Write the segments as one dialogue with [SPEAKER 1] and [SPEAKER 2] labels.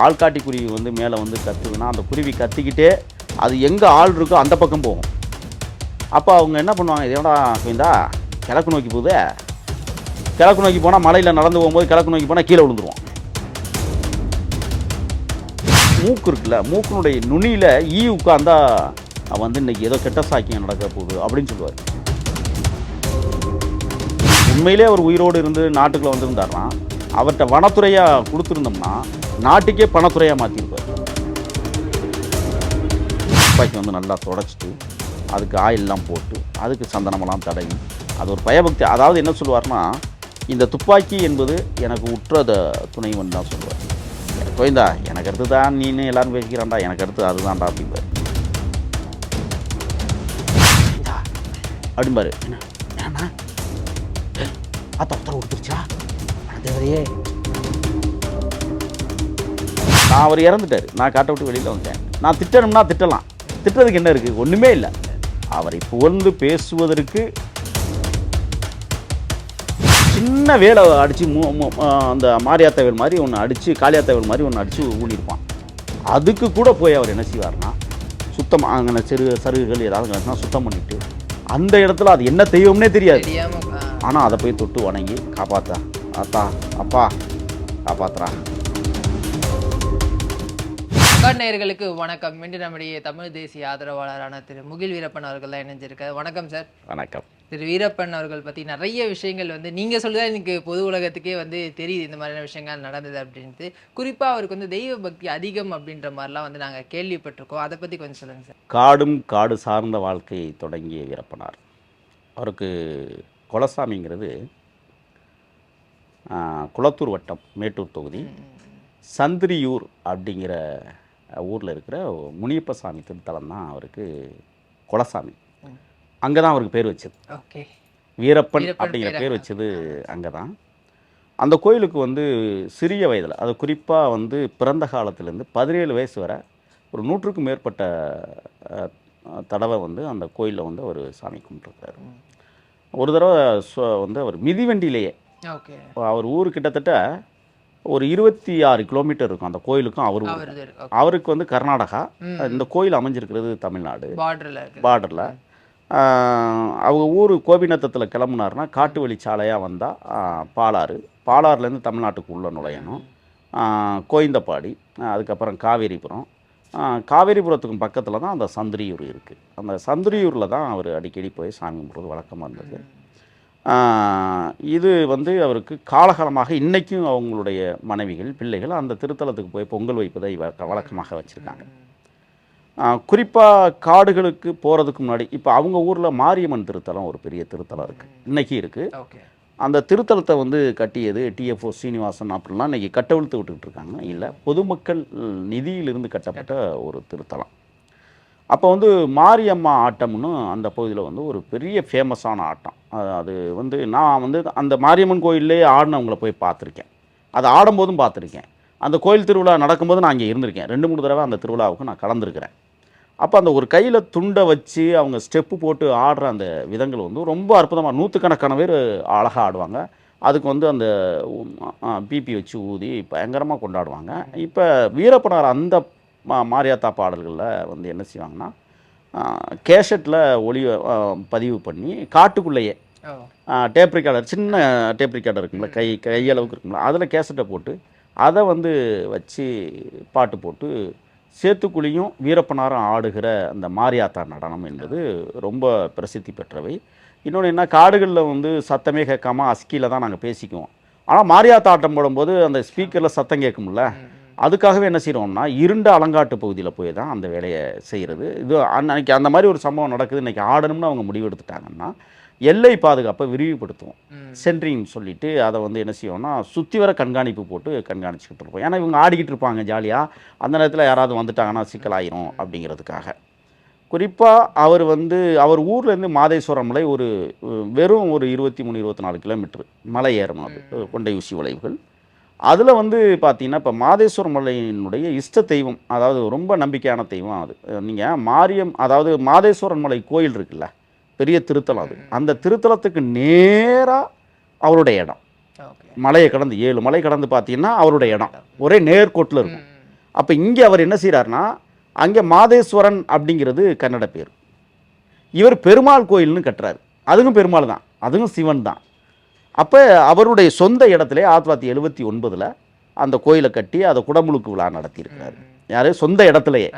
[SPEAKER 1] ஆள்காட்டி குருவி வந்து மேலே வந்து கத்துதுன்னா அந்த குருவி கத்திக்கிட்டே அது எங்கே ஆள் இருக்கோ அந்த பக்கம் போகும். அப்போ அவங்க என்ன பண்ணுவாங்க, இதோட கோவிந்தா கிழக்கு நோக்கி போகுது, கிழக்கு நோக்கி போனால் மலையில் நடந்து போகும்போது கிழக்கு நோக்கி போனால் கீழே விழுந்துருவோம். மூக்கு இருக்குல்ல, மூக்கினுடைய நுனியில் ஈ உட்காந்தா வந்து இன்னைக்கு ஏதோ கெட்ட சாக்கியம் நடக்க போகுது அப்படின்னு சொல்லுவார். உண்மையிலே அவர் உயிரோடு இருந்து நாட்டுக்குள்ளே வந்திருந்தாருன்னா அவர்கிட்ட வனத்துறையாக கொடுத்துருந்தோம்னா நாட்டுக்கே பணத்துறையாக மாற்றிருப்பார். துப்பாக்கி வந்து நல்லா தொடச்சிட்டு அதுக்கு ஆயிலெலாம் போட்டு அதுக்கு சந்தனமெல்லாம் தடவி அது ஒரு பயபக்தி. அதாவது என்ன சொல்லுவார்னா, இந்த துப்பாக்கி என்பது எனக்கு உற்ற துணைவன் தான் சொல்லுவார். கோவிந்தா எனக்கு அடுத்து தான் நீனு எல்லாரும் பேசிக்கிறான்டா, எனக்கு அடுத்து அதுதான்டா அப்படிம்பார். அப்படிம்பாரு. ஏன்னா பார்த்தா உத்தரவு கொடுத்துருச்சா தேவரையே. நான் அவர் இறந்துட்டார், நான் காட்ட விட்டு வெளியில் வந்துட்டேன். நான் திட்டணும்னா திட்டலாம், திட்டதுக்கு என்ன இருக்குது, ஒன்றுமே இல்லை. அவரை புகழ்ந்து பேசுவதற்கு சின்ன வேலை அடித்து அந்த மாரியாத்தேவல் மாதிரி ஒன்று அடித்து காளியாத்தேவல் மாதிரி ஒன்று அடித்து ஊழியிருப்பான். அதுக்கு கூட போய் அவர் என்ன செய்வார்னா சுத்தமாக அங்கே சருகுகள் ஏதாவது கிடக்குனா சுத்தம் பண்ணிவிட்டு அந்த இடத்துல அது என்ன தெய்வம்னே தெரியாது, ஆனால் அதை போய் தொட்டு வணங்கி காப்பாற்றா அத்தா அப்பா காப்பாத்துறா.
[SPEAKER 2] நேயர்களுக்கு வணக்கம். இன்று நம்முடைய தமிழ் தேசிய ஆதரவாளரான திரு முகில் வீரப்பன் அவர்கள் தான் இணைஞ்சிருக்காரு. வணக்கம் சார்.
[SPEAKER 1] வணக்கம்.
[SPEAKER 2] திரு வீரப்பன் அவர்கள் பற்றி நிறைய விஷயங்கள் வந்து நீங்கள் சொல்லுதான் எனக்கு பொது உலகத்துக்கே வந்து தெரியுது இந்த மாதிரியான விஷயங்கள் நடந்தது அப்படின்ட்டு. குறிப்பாக அவருக்கு வந்து தெய்வ பக்தி அதிகம் அப்படின்ற மாதிரிலாம் வந்து நாங்கள் கேள்விப்பட்டிருக்கோம். அதை பற்றி கொஞ்சம் சொல்லுங்கள் சார்.
[SPEAKER 1] காடும் காடு சார்ந்த வாழ்க்கையை தொடங்கிய வீரப்பனார். அவருக்கு குலசாமிங்கிறது குளத்தூர் வட்டம் மேட்டூர் தொகுதி சந்திரியூர் அப்படிங்கிற ஊரில் இருக்கிற முனியப்பசாமி திருத்தலம் தான் அவருக்கு குலசாமி. அங்கே தான் அவருக்கு பேர் வச்சது.
[SPEAKER 2] ஓகே,
[SPEAKER 1] வீரப்பன் அப்படிங்கிற பேர் வச்சது அங்கே தான். அந்த கோயிலுக்கு வந்து சிறிய வயதில், அது குறிப்பாக வந்து பிறந்த காலத்துலேருந்து 17 வயசு வரை ஒரு 100க்கும் மேற்பட்ட தடவை வந்து அந்த கோயிலில் வந்து அவர் சாமி கும்பிட்டுருக்காரு. ஒரு தடவை வந்து அவர் மிதிவண்டியிலேயே, அவர் ஊர் கிட்டத்தட்ட ஒரு 26 கிலோமீட்டர் இருக்கும் அந்த கோயிலுக்கும் அவருக்கு வந்து கர்நாடகா, இந்த கோயில் அமைஞ்சிருக்கிறது தமிழ்நாடு பார்டரில். அவங்க ஊர் கோபிநத்தத்தில் கிளம்புனாருன்னா காட்டு வழி சாலையாக வந்தால் பாலாறுலேருந்து தமிழ்நாட்டுக்கு உள்ளே நுழையணும். கோயந்தப்பாடி, அதுக்கப்புறம் காவேரிபுரத்துக்கும் பக்கத்தில் தான் அந்த சந்திரியூர் இருக்குது. அந்த சந்திரியூரில் தான் அவர் அடிக்கடி போய் சாமி கும்பிட்றது வழக்கமாக இருந்தது. இது வந்து அவருக்கு காலகாலமாக இன்றைக்கும் அவங்களுடைய மனைவிகள் பிள்ளைகள் அந்த திருத்தலத்துக்கு போய் பொங்கல் வைப்பதை வழக்கமாக வச்சுருக்காங்க. குறிப்பாக காடுகளுக்கு போகிறதுக்கு முன்னாடி இப்போ அவங்க ஊரில் மாரியம்மன் திருத்தலம் ஒரு பெரிய திருத்தலம் இருக்குது, இன்றைக்கி இருக்குது. அந்த திருத்தலத்தை வந்து கட்டியது டிஎஃப்ஓ சீனிவாசன் அப்படின்லாம் இன்றைக்கி கட்டவிழ்த்து விட்டுக்கிட்டு இருக்காங்க. இல்லை, பொதுமக்கள் நிதியிலிருந்து கட்டப்பட்ட ஒரு திருத்தலம். அப்போ வந்து மாரியம்மா ஆட்டம்னு அந்த பகுதியில் வந்து ஒரு பெரிய ஃபேமஸான ஆட்டம். அது வந்து நான் வந்து அந்த மாரியம்மன் கோயிலே ஆடினவங்களை போய் பார்த்துருக்கேன், அது ஆடும்போதும் பார்த்துருக்கேன். அந்த கோயில் திருவிழா நடக்கும்போது நான் அங்கே இருந்திருக்கேன். 2-3 தடவை அந்த திருவிழாவுக்கு நான் கலந்துருக்கிறேன். அப்போ அந்த ஒரு கையில் துண்டை வச்சு அவங்க ஸ்டெப்பு போட்டு ஆடுற அந்த விதங்கள் வந்து ரொம்ப அற்புதமாக, 100கணக்கான பேர் அழகாக ஆடுவாங்க. அதுக்கு வந்து அந்த பிபி வச்சு ஊதி பயங்கரமாக கொண்டாடுவாங்க. இப்போ வீரப்பனார் அந்த மாரியாத்தா பாடல்களில் வந்து என்ன செய்வாங்கன்னா கேசட்டில் பதிவு பண்ணி காட்டுக்குள்ளேயே டேப் ரெக்கார்டர், சின்ன டேப் ரெக்கார்டர் இருக்குங்களா, கையளவுக்கு இருக்குங்களா, அதில் கேசட்டை போட்டு அதை வந்து வச்சு பாட்டு போட்டு சேத்துக்குழியும் வீரப்பனாரும் ஆடுகிற அந்த மாரியாத்தா நடனம் என்பது ரொம்ப பிரசித்தி பெற்றவை. இன்னொன்று என்ன, காடுகளில் வந்து சத்தமே கேட்காம அஸ்கியில் தான் நாங்கள் பேசிக்குவோம். ஆனால் மாரியாத்தா ஆட்டம் போடும்போது அந்த ஸ்பீக்கரில் சத்தம் கேட்கும்ல, அதுக்காகவே என்ன செய்கிறோம்னா இருண்ட அலங்காட்டு பகுதியில் போய் தான் அந்த வேலையை செய்கிறது. இது அன்னைக்கு அந்த மாதிரி ஒரு சம்பவம் நடக்குது, இன்றைக்கி ஆடணும்னு அவங்க முடிவெடுத்துட்டாங்கன்னா எல்லை பாதுகாப்பை விரிவுபடுத்துவோம் சென்ட்ரின்னு சொல்லிவிட்டு அதை வந்து என்ன செய்வோம்னா சுற்றி வர கண்காணிப்பு போட்டு கண்காணிச்சுக்கிட்டு இருப்போம். ஏன்னா இவங்க ஆடிக்கிட்டு இருப்பாங்க ஜாலியாக, அந்த நேரத்தில் யாராவது வந்துட்டாங்கன்னா சிக்கலாயிரும் அப்படிங்கிறதுக்காக. குறிப்பாக அவர் ஊர்லேருந்து மாதேஸ்வரம் மலை ஒரு வெறும் ஒரு 23-24 கிலோமீட்டர் மலை ஏறணும். அது கொண்டை ஊசி வளைவுகள். அதில் வந்து பார்த்திங்கன்னா இப்போ மாதேஸ்வரம் மலையினுடைய இஷ்ட தெய்வம், அதாவது ரொம்ப நம்பிக்கையான தெய்வம் அது. நீங்கள் அதாவது மாதேஸ்வரன் மலை கோயில் இருக்குல்ல, பெரிய திருத்தலம் அது. அந்த திருத்தலத்துக்கு நேராக அவருடைய இடம், மலையை கடந்து 7 மலை கடந்து பார்த்தீங்கன்னா அவருடைய இடம் ஒரே நேர்கோட்டில் இருக்கும். அப்போ இங்கே அவர் என்ன செய்கிறாருன்னா, அங்கே மாதேஸ்வரன் அப்படிங்கிறது கன்னட பேர். இவர் பெருமாள் கோயில்னு கட்டுறாரு. அதுவும் பெருமாள் தான், அதுவும் சிவன் தான். அப்போ அவருடைய சொந்த இடத்துல 1979 அந்த கோயிலை கட்டி அதை குடமுழுக்கு விழா நடத்தியிருக்கிறாரு. யார்? சொந்த இடத்துலையே.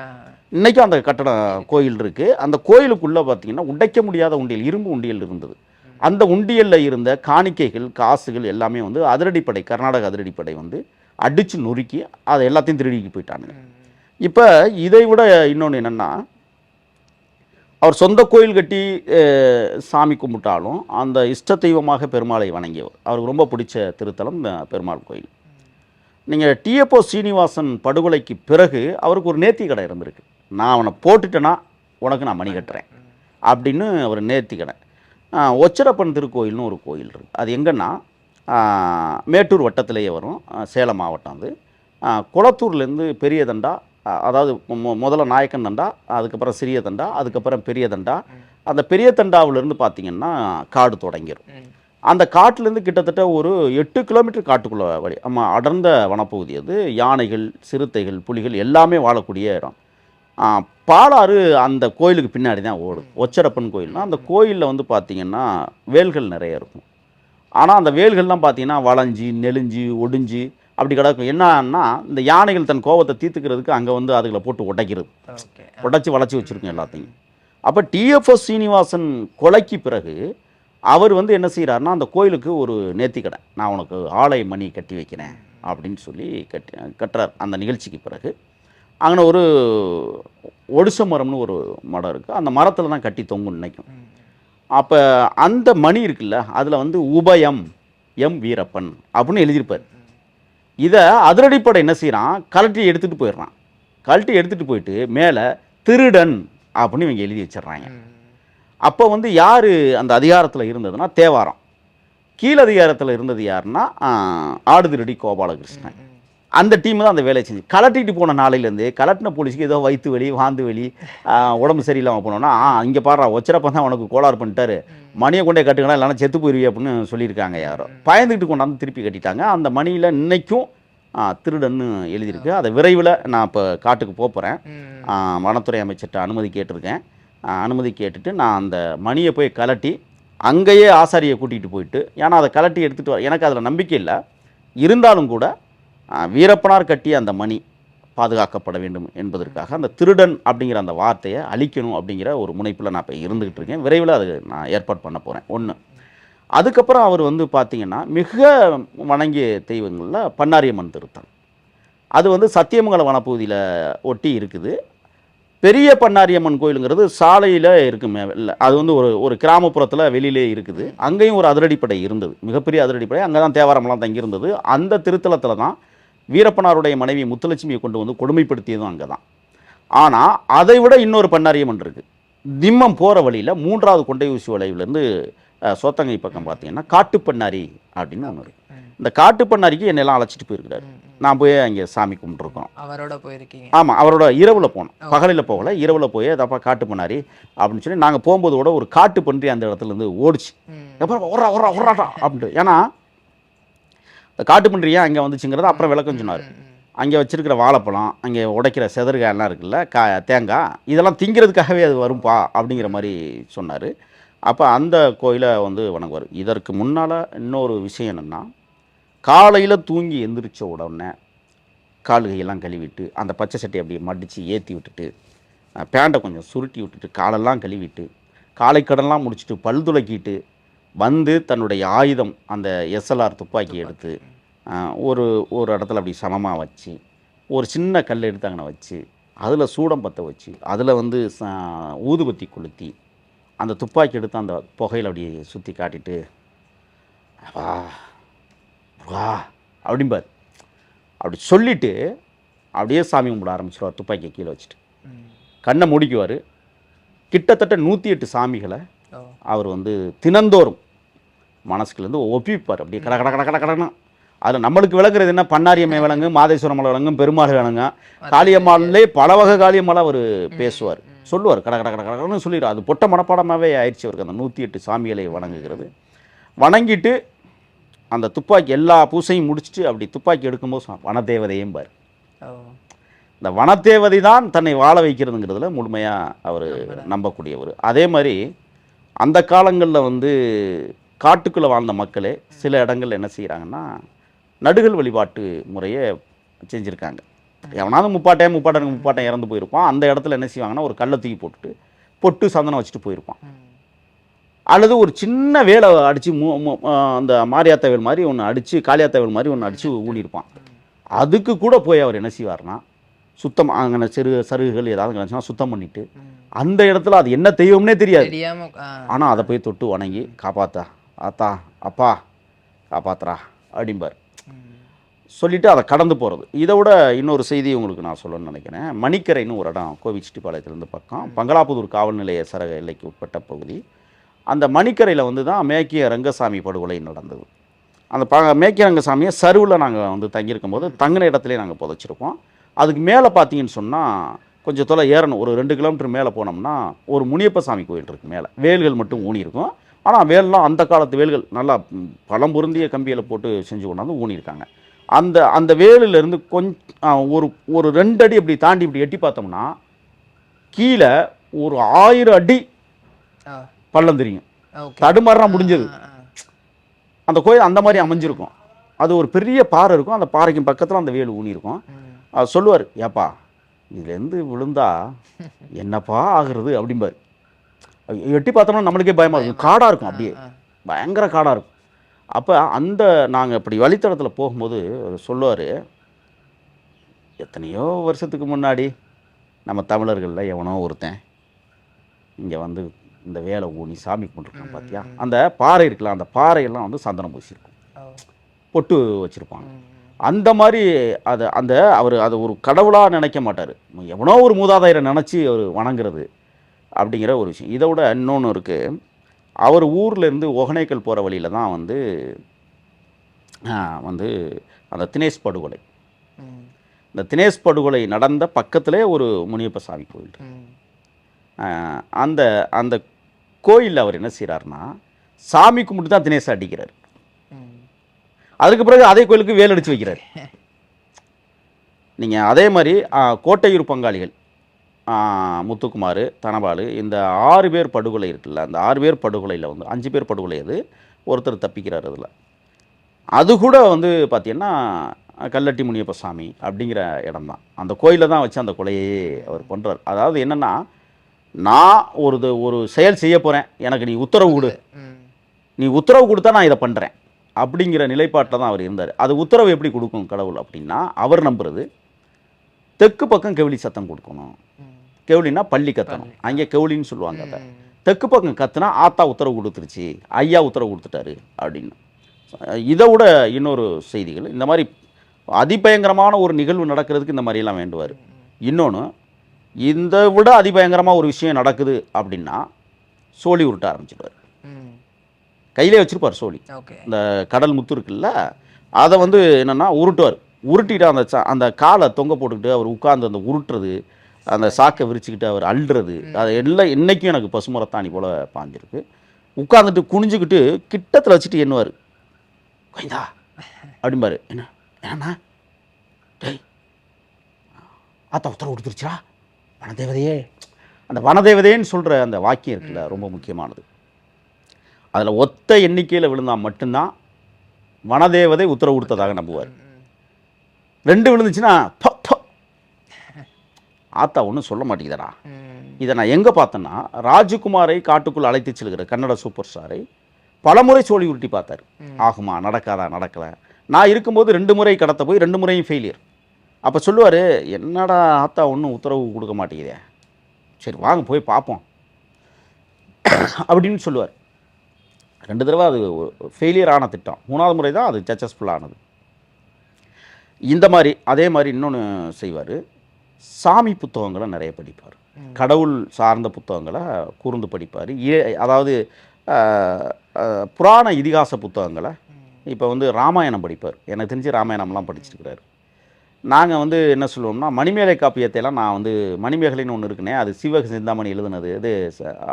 [SPEAKER 1] இன்றைக்கும் அந்த கட்டடம் கோயில் இருக்குது. அந்த கோயிலுக்குள்ளே பார்த்தீங்கன்னா உடைக்க முடியாத உண்டியல், இரும்பு உண்டியல் இருந்தது. அந்த உண்டியலில் இருந்த காணிக்கைகள், காசுகள் எல்லாமே வந்து அதிரடிப்படை, கர்நாடக அதிரடிப்படை வந்து அடித்து நொறுக்கி அதை எல்லாத்தையும் திருடிக்கு போயிட்டானுங்க. இப்போ இதை விட இன்னொன்று என்னென்னா, அவர் சொந்த கோயில் கட்டி சாமி கும்பிட்டாலும் அந்த இஷ்ட தெய்வமாக பெருமாளை வணங்கியவர். அவருக்கு ரொம்ப பிடிச்ச திருத்தலம் பெருமாள் கோயில். நீங்கள் டிஎஃப்ஓ சீனிவாசன் படுகொலைக்கு பிறகு அவருக்கு ஒரு நேர்த்தி கடை இருந்திருக்கு. நான் அவனை போட்டுட்டேன்னா உனக்கு நான் மணி கட்டுறேன் அப்படின்னு ஒரு நேர்த்தி கடை. ஒச்சரப்பன் திருக்கோயில்னு ஒரு கோயில் இருக்குது. அது எங்கன்னா மேட்டூர் வட்டத்திலேயே வரும், சேலம் மாவட்டம். அது குளத்தூர்லேருந்து பெரிய தண்டா, அதாவது முதல்ல நாயக்கன் தண்டா, அதுக்கப்புறம் சிறிய தண்டா, அதுக்கப்புறம் பெரிய தண்டா. அந்த பெரிய தண்டாவிலேருந்து பார்த்திங்கன்னா காடு தொடங்கிடும். அந்த காட்டிலேருந்து கிட்டத்தட்ட ஒரு 8 கிலோமீட்டர் காட்டுக்குள்ளே வழி. ஆமாம், அடர்ந்த வனப்பகுதி அது. யானைகள், சிறுத்தைகள், புலிகள் எல்லாமே வாழக்கூடிய இடம். பாலாறு அந்த கோயிலுக்கு பின்னாடி தான் ஓடும். ஒச்சரப்பன் கோயில்னால் அந்த கோயிலில் வந்து பார்த்திங்கன்னா வேல்கள் நிறைய இருக்கும். ஆனால் அந்த வேல்கள்லாம் பார்த்திங்கன்னா வளைஞ்சி நெளிஞ்சு ஒடிஞ்சு அப்படி கிடக்கும். என்னன்னா, இந்த யானைகள் தன் கோபத்தை தீர்த்துக்கிறதுக்கு அங்கே வந்து அதுகளை போட்டு உடைக்கிறது, உடைச்சி வளைச்சி வச்சுருக்கும் எல்லாத்தையும். அப்போ டிஎஃப்ஓ சீனிவாசன் கொலைக்கு பிறகு அவர் வந்து என்ன செய்கிறாருன்னா, அந்த கோயிலுக்கு ஒரு நேர்த்தி கடை, நான் உனக்கு ஆலய மணி கட்டி வைக்கிறேன் அப்படின்னு சொல்லி கட்டுறார். அந்த நிகழ்ச்சிக்கு பிறகு அங்கே ஒரு ஒடிச மரம்னு ஒரு மரம் இருக்குது. அந்த மரத்தில் தான் கட்டி தொங்கும் நினைக்கும். அப்போ அந்த மணி இருக்குல்ல, அதில் வந்து உபயம் எம் வீரப்பன் அப்படின்னு எழுதியிருப்பார். இதை அதிரடிப்படை என்ன செய்கிறான், கலட்டி எடுத்துகிட்டு போயிடுறான். கலட்டி எடுத்துகிட்டு போயிட்டு மேலே திருடன் அப்படின்னு இவங்க எழுதி வச்சிடுறாங்க. அப்போ வந்து யார் அந்த அதிகாரத்தில் இருந்ததுன்னா தேவாரம். கீழ் அதிகாரத்தில் இருந்தது யாருன்னா ஆடுதிரடி கோபாலகிருஷ்ணன். அந்த டீம் தான் அந்த வேலையை செஞ்சு கலட்டிட்டு போன நாளையிலேருந்து கலட்டின போலீஸுக்கு ஏதோ வயிற்று வலி, வாந்து வலி, உடம்பு சரியில்லாமல் போனோன்னா, இங்கே பாடுறா ஒச்சரப்பன் தான் உனக்கு கோளாறு பண்ணிட்டாரு, மணியை கொண்டே கட்டுக்கலாம் இல்லைனா செத்து போயிருவி அப்படின்னு சொல்லியிருக்காங்க. யாரோ பயந்துக்கிட்டு கொண்டாந்து திருப்பி கட்டிட்டாங்க. அந்த மணியில் இன்னைக்கும் திருடன்னு எழுதியிருக்கு. அதை விரைவில் நான் இப்போ காட்டுக்கு போகிறேன். வனத்துறை அமைச்சர்கிட்ட அனுமதி கேட்டிருக்கேன். அனுமதி கேட்டுட்டு நான் அந்த மணியை போய் கலட்டி அங்கேயே ஆசாரியை கூட்டிகிட்டு போயிட்டு, ஏன்னா அதை கலட்டி எடுத்துகிட்டு வர எனக்கு அதில் நம்பிக்கை இல்லை. இருந்தாலும் கூட வீரப்பனார் கட்டிய அந்த மணி பாதுகாக்கப்பட வேண்டும் என்பதற்காக அந்த திருடன் அப்படிங்கிற அந்த வார்த்தையை அழிக்கணும் அப்படிங்கிற ஒரு முனைப்பில் நான் இப்போ இருந்துக்கிட்டு இருக்கேன். விரைவில் அது நான் ஏற்பாடு பண்ண போகிறேன். ஒன்று. அதுக்கப்புறம் அவர் வந்து பார்த்திங்கன்னா மிக வணங்கிய தெய்வங்களில் பண்ணாரியம்மன் திருத்தலம். அது வந்து சத்தியமங்கலம் வனப்பகுதியில் ஒட்டி இருக்குது. பெரிய பண்ணாரியம்மன் கோயிலுங்கிறது சாலையில் இருக்குமே, இல்லை அது வந்து ஒரு கிராமப்புறத்தில் வெளியிலே இருக்குது. அங்கேயும் ஒரு அதிரடிப்படை இருந்தது, மிகப்பெரிய அதிரடிப்படை. அங்கே தான் தேவாரம்லாம் தங்கியிருந்தது. அந்த திருத்தலத்தில் தான் வீரப்பனாருடைய மனைவி முத்துலட்சுமியை கொண்டு வந்து கொடுமைப்படுத்தியதும் அங்கே தான். ஆனால் அதை விட இன்னொரு பண்ணாரியம்மன் இருக்குது. திம்மம் போகிற வழியில் 3வது கொண்டை ஊசி வளைவிலேருந்து சோத்தங்கை பக்கம் பார்த்தீங்கன்னா காட்டுப்பண்ணாரி அப்படின்னு ஒன்று இருக்குது. இந்த காட்டுப்பண்ணாரிக்கு என்னெல்லாம் அழைச்சிட்டு போயிருக்கிறாரு. நான் போய் அங்கே சாமி கும்பிட்டுருக்கோம்.
[SPEAKER 2] அவரோட போயிருக்கீங்க? ஆமாம்,
[SPEAKER 1] அவரோட இரவில் போனோம். பகலில் போகல, இரவில் போய் அதப்பா காட்டுப்பண்ணாரி அப்படின்னு சொல்லி நாங்கள் போகும்போது கூட ஒரு காட்டு பன்றி அந்த இடத்துலேருந்து ஓடிச்சு. அப்புறம் ஒர்றாட்டா அப்படின்ட்டு. ஏன்னா இந்த காட்டு பன்றி ஏன் அங்கே வந்துச்சுங்கிறத அப்புறம் விளக்கம் சொன்னார். அங்கே வச்சிருக்கிற வாழைப்பழம், அங்கே உடைக்கிற செதறுகாயெல்லாம் இருக்குல்ல, தேங்காய், இதெல்லாம் திங்கிறதுக்காகவே அது வரும்பா அப்படிங்கிற மாதிரி சொன்னார். அப்போ அந்த கோயிலை வந்து வணங்குவார். இதற்கு முன்னால் இன்னொரு விஷயம் என்னென்னா, காலையில் தூங்கி எந்திரிச்ச உடனே கால்கையெல்லாம் கழுவிட்டு அந்த பச்சை சட்டை அப்படியே மடித்து ஏற்றி விட்டுட்டு பேண்டை கொஞ்சம் சுருட்டி விட்டுட்டு காலெல்லாம் கழுவிட்டு காலை கடன்லாம் முடிச்சுட்டு பல் துளக்கிட்டு வந்து தன்னுடைய ஆயுதம் அந்த எஸ்எல்ஆர் துப்பாக்கி எடுத்து ஒரு இடத்துல அப்படி சமமாக வச்சு ஒரு சின்ன கல் எடுத்து அங்கே வச்சு அதில் சூடம் பற்ற வச்சு அதில் வந்து ஊதுபத்தி கொளுத்தி அந்த துப்பாக்கி எடுத்து அந்த புகையில் அப்படியே சுற்றி காட்டிட்டு வா வா அப்படிம்பார். அப்படி சொல்லிவிட்டு அப்படியே சாமி கும்பிட ஆரம்பிச்சிடுவார். துப்பாக்கியை கீழே வச்சுட்டு கண்ணை முடிக்குவார். கிட்டத்தட்ட 108 சாமிகளை அவர் வந்து தினந்தோறும் மனசுக்குலேருந்து ஒப்பிப்பார். அப்படியே கட கட கட கட கடனா. அதில் நம்மளுக்கு விளக்குறது என்ன, பண்ணாரியம்மை விளங்கு, மாதேஸ்வரமலை விளங்கும், பெருமாள் விளங்க, காளியம்மாலே பல வகை காளியம்மாலாம் அவர் பேசுவார், சொல்லுவார். கட கட கட கடன்னு சொல்லிடுவார். அது பொட்ட மனப்பாடமாகவே ஆயிடுச்சு அவருக்கு. அந்த 108 சாமிகளை வணங்குகிறது. வணங்கிட்டு அந்த துப்பாக்கி எல்லா பூசையும் முடிச்சுட்டு அப்படி துப்பாக்கி எடுக்கும்போது வனதேவதையும் பார். இந்த வனத்தேவதை தான் தன்னை வாழ வைக்கிறதுங்கிறதுல முழுமையாக அவர் நம்பக்கூடியவர். அதே மாதிரி அந்த காலங்களில் வந்து காட்டுக்குள்ளே வாழ்ந்த மக்களே சில இடங்கள்ல என்ன செய்கிறாங்கன்னா நடுகள் வழிபாட்டு முறையை செஞ்சுருக்காங்க. எவனாவது முப்பாட்டம் இறந்து போயிருப்பான். அந்த இடத்துல என்ன செய்வாங்கன்னா ஒரு கல்லை தூக்கி போட்டுட்டு பொட்டு சந்தனம் வச்சுட்டு போயிருப்பான். அல்லது ஒரு சின்ன வேலை அடித்து அந்த மாரியாத்த வேல் மாதிரி ஒன்று அடித்து காளியாத்த வேல் மாதிரி ஒன்று அடித்து ஊனியிருப்பான். அதுக்கு கூட போய் அவர் என்ன செய்வார்னா சுத்தம் அங்கே சருகுகள் ஏதாவது கிடச்சுன்னா சுத்தம் பண்ணிவிட்டு அந்த இடத்துல அது என்ன தெய்வம்னே தெரியாது, ஆனால் அதை போய் தொட்டு வணங்கி காப்பாத்தா ஆத்தா அப்பா காப்பாத்துறா அப்படிம்பார் சொல்லிவிட்டு அதை கடந்து போகிறது. இதை விட இன்னொரு செய்தி உங்களுக்கு நான் சொல்லணும்னு நினைக்கிறேன். மணிக்கரைன்னு ஒரு இடம் கோவிச்செட்டிப்பாளையத்துலேருந்து பக்கம் பங்களாபுதூர் காவல் நிலைய சரக எல்லைக்கு உட்பட்ட பகுதி. அந்த மணிக்கரையில் வந்து தான் மேக்கிய ரங்கசாமி படுகொலை நடந்தது. அந்த மேக்கிய ரங்கசாமியை சருவில் நாங்கள் வந்து தங்கியிருக்கும் போது தங்கின இடத்துலேயே நாங்கள் புதைச்சிருப்போம். அதுக்கு மேலே பார்த்தீங்கன்னு சொன்னால் கொஞ்சம் தொலை ஏறணும், ஒரு 2 கிலோமீட்டர் மேலே போனோம்னா ஒரு முனியப்ப சாமி கோயில் இருக்குது. மேலே வேல்கள் மட்டும் ஊனியிருக்கும். ஆனால் வேல்லாம் அந்த காலத்து வேல்கள் நல்லா பழம் பொருந்திய கம்பியில் போட்டு செஞ்சு கொண்டாந்து ஊனியிருக்காங்க. அந்த வேலிலேருந்து ஒரு 2 அடி இப்படி தாண்டி இப்படி எட்டி பார்த்தோம்னா கீழே ஒரு 1000 அடி பள்ளம் தெரியும். தடுமாறா முடிஞ்சது. அந்த கோயில் அந்த மாதிரி அமைஞ்சிருக்கும். அது ஒரு பெரிய பாறை இருக்கும். அந்த பாறைக்கு பக்கத்தில் அந்த வேலு ஊனியிருக்கும். அது சொல்லுவார், ஏப்பா இதுலேருந்து விழுந்தா என்னப்பா ஆகுறது அப்படிம்பார். எட்டி பார்த்தோம்னா நம்மளுக்கே பயமாக இருக்கும். காடாக இருக்கும், அப்படியே பயங்கர காடாக இருக்கும். அப்போ நாங்கள் இப்படி வழித்தடத்தில் போகும்போது சொல்லுவார், எத்தனையோ வருஷத்துக்கு முன்னாடி நம்ம தமிழர்களில் எவனோ ஒருத்தன் இங்கே வந்து இந்த வேலை ஊனி சாமி கும்பிட்டுருக்கான் பார்த்தியா, அந்த பாறை இருக்கலாம், அந்த பாறையெல்லாம் வந்து சந்தனம் பூசியிருக்கும், பொட்டு வச்சுருப்பாங்க. அந்த மாதிரி அவர் அதை ஒரு கடவுளாக நினைக்க மாட்டார். எவனோ ஒரு மூதாதையரை நினச்சி அவர் வணங்குறது அப்படிங்கிற ஒரு விஷயம். இதை விட இன்னொன்று இருக்குது. அவர் ஊர்லேருந்து ஒகனைக்கல் போகிற வழியில் தான் வந்து அந்த தினேஷ் படுகொலை. இந்த தினேஷ் படுகொலை நடந்த பக்கத்திலே ஒரு முனியப்ப சாமி கோயில். அந்த கோயிலில் அவர் என்ன செய்கிறாருன்னா சாமி கும்பிட்டு தான் தினேஷை அடிக்கிறார். அதுக்கு பிறகு அதே கோயிலுக்கு வேல் அடித்து வைக்கிறார். நீங்கள் அதே மாதிரி கோட்டையூர் பங்காளிகள் முத்துக்குமார், தனபாலு, இந்த 6 பேர் படுகொலை இருக்குல்ல, அந்த 6 பேர் படுகொலையில் வந்து 5 பேர் படுகொலை அது, ஒருத்தர் தப்பிக்கிறார். அதில் அது கூட வந்து பார்த்திங்கன்னா கல்லட்டி முனியப்ப சாமி அப்படிங்கிற இடம் தான். அந்த கோயிலில் தான் வச்சு அந்த கொலையே அவர் பண்ணுறார். அதாவது என்னென்னா, நான் ஒரு செயல் செய்ய போகிறேன், எனக்கு நீ உத்தரவு கொடு, நீ உத்தரவு கொடுத்தா நான் இதை பண்ணுறேன் அப்படிங்கிற நிலைப்பாட்டில் தான் அவர் இருந்தார். அது உத்தரவு எப்படி கொடுக்கும் கடவுள் அப்படின்னா, அவர் நம்புறது தெற்கு பக்கம் கெவிலி சத்தம் கொடுக்கணும். கெவிலின்னா பள்ளி கத்தணும், அங்கே கெவிலின்னு சொல்லுவாங்க. அதை தெற்கு பக்கம் கத்துனா ஆத்தா உத்தரவு கொடுத்துருச்சு, ஐயா உத்தரவு கொடுத்துட்டாரு அப்படின்னு. இதை விட இன்னொரு செய்திகள், இந்த மாதிரி அதிபயங்கரமான ஒரு நிகழ்வு நடக்கிறதுக்கு இந்த மாதிரியெல்லாம் வேண்டுவார். இன்னொன்று, இந்த விட அதிபயங்கரமாக ஒரு விஷயம் நடக்குது அப்படின்னா சோழி உருட்ட ஆரம்பிச்சிடுவார். கையிலே வச்சுருப்பார் சோழி. இந்த கடல் முத்து இருக்குல்ல, அதை வந்து என்னென்னா உருட்டுவார். உருட்டிட்டு அந்த காலை தொங்க போட்டுக்கிட்டு அவர் உட்கார்ந்து அந்த உருட்டுறது, அந்த சாக்கை விரிச்சுக்கிட்டு அவர் அள்ளுறது, அது எல்லாம் இன்றைக்கும் எனக்கு பசுமரத்தாணி போல் பாஞ்சிருக்கு. உட்காந்துட்டு குனிஞ்சுக்கிட்டு கிட்டத்தில் வச்சுட்டு எண்ணுவார், கோயந்தா அப்படிம்பாரு. என்னண்ணா டேய் ஆத்தா உத்தரவு கொடுத்துருச்சா வனதேவதையே. அந்த வனதேவதைன்னு சொல்கிற அந்த வாக்கியம் இருக்குல்ல, ரொம்ப முக்கியமானது. அதில் ஒத்த எண்ணிக்கையில் விழுந்தால் மட்டும்தான் வனதேவதை உத்தரவு கொடுத்ததாக நம்புவார். 2 விழுந்துச்சுன்னா ஆத்தா ஒன்றும் சொல்ல மாட்டேங்குதடா. இதை நான் எங்கே பார்த்தேன்னா, ராஜகுமாரை காட்டுக்குள் அழைத்து செல்கிற கன்னட சூப்பர் ஸ்டாரை பலமுறை சோழி உருட்டி பார்த்தார். ஆகுமா, நடக்காதா, நடக்கலை. நான் இருக்கும்போது 2 முறை கடத்த போய் 2 முறையும் ஃபெயிலியர். அப்போ சொல்லுவார், என்னடா ஆத்தா ஒன்றும் உத்தரவு கொடுக்க மாட்டேங்குதே, சரி வாங்க போய் பார்ப்போம் அப்படின்னு சொல்லுவார். 2 தடவை அது ஃபெயிலியர் ஆன திட்டம். 3ஆவது முறை தான் அது சக்ஸஸ்ஃபுல் ஆனது. இந்த மாதிரி அதே மாதிரி இன்னொன்று செய்வார், சாமி புத்தகங்களை நிறைய படிப்பார். கடவுள் சார்ந்த புத்தகங்களை கூர்ந்து படிப்பார். அதாவது புராண இதிகாச புத்தகங்களை, இப்போ வந்து ராமாயணம் படிப்பார். எனக்கு தெரிஞ்சு ராமாயணம்லாம் படிச்சிருக்கிறார். நாங்கள் வந்து என்ன சொல்லுவோம்னா, மணிமேகலை காப்பியத்தையெல்லாம் நான் வந்து மணிமேகலைன்னு ஒன்று இருக்குனே, அது சிவக சிந்தாமணி எழுதுனது இது